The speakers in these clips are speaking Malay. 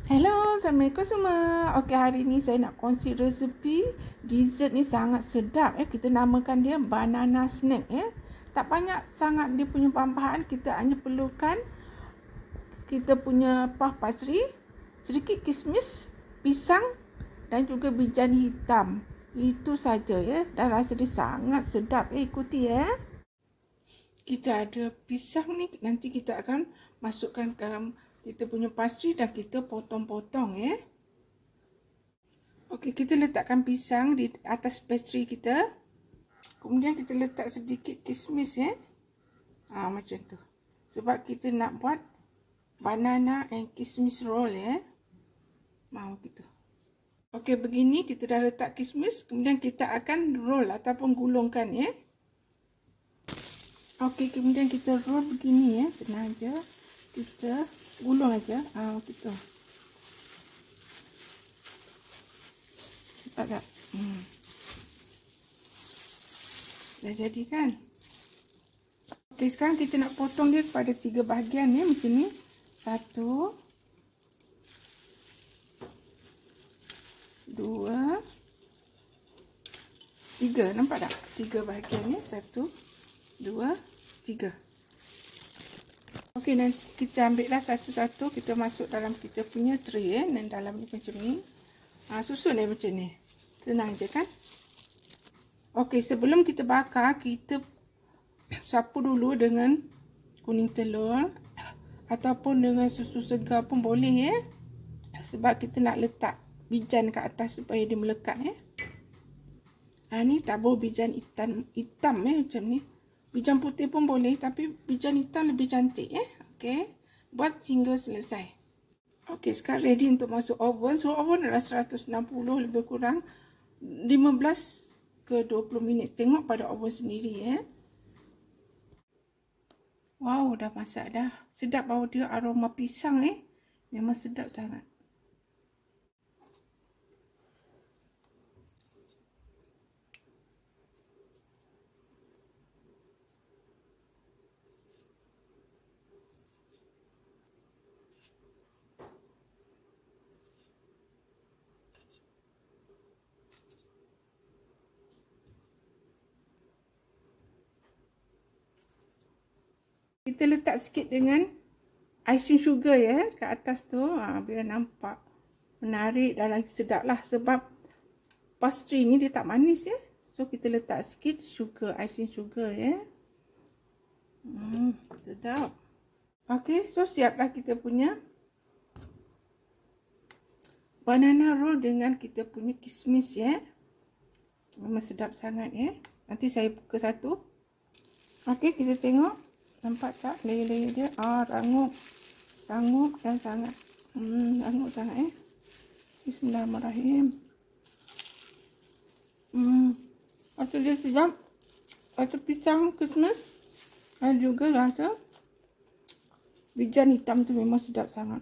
Hello, Assalamualaikum semua. Okey, hari ni saya nak kongsi resepi dessert ni sangat sedap. Kita namakan dia banana snack. Tak banyak sangat dia punya bahan-bahan. Kita hanya perlukan kita punya puff pastry, sedikit kismis, pisang dan juga bijan hitam. Itu saja dan rasa dia sangat sedap. Ikuti Kita ada pisang ni, nanti kita akan masukkan dalam kita punya pastry dan kita potong-potong Okey, kita letakkan pisang di atas pastry kita. Kemudian kita letak sedikit kismis macam tu. Sebab kita nak buat banana and kismis roll Mau gitu. Okey, begini kita dah letak kismis, kemudian kita akan roll ataupun gulungkan Okey, kemudian kita roll begini senang aja. Kita gulung aja. Gitu. Nampak tak? Dah jadi kan? Okey, sekarang kita nak potong dia kepada 3 bahagian macam ni. 1 2 3. Nampak tak? 3 bahagian 1 2 3. Okey, nanti kita ambil lah satu-satu, kita masuk dalam kita punya tray dan dalam ni macam ni. Susun macam ni. Senang je kan? Okey, sebelum kita bakar, kita sapu dulu dengan kuning telur ataupun dengan susu segar pun boleh sebab kita nak letak bijan kat atas supaya dia melekat Ni tabur bijan hitam macam ni. Bijan putih pun boleh, tapi bijan hitam lebih cantik Okey, buat hingga selesai. Okey, sekarang ready untuk masuk oven. So oven adalah 160 lebih kurang 15 ke 20 minit. Tengok pada oven sendiri Wow, dah masak dah. Sedap bau dia, aroma pisang memang sedap sangat. Kita letak sikit dengan icing sugar kat atas tu biar nampak menarik dan lagi sedap lah, sebab pastry ni dia tak manis So kita letak sikit sugar, icing sugar sedap. Okey, so siaplah kita punya banana roll dengan kita punya kismis memang sedap sangat Nanti saya buka satu. Okey, kita tengok. Nampak tak layer-layer dia? Rangup. Rangup dan sangat. Rangup sangat Bismillahirrahmanirrahim. Rasa dia sedap. Rasa pisang, kismis. Dan juga rasa bijan hitam tu memang sedap sangat.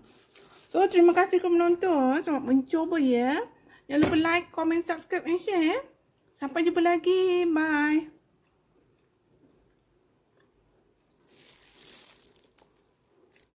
So, terima kasih kerana menonton. Selamat mencuba Jangan lupa like, comment, subscribe and share. Sampai jumpa lagi. Bye.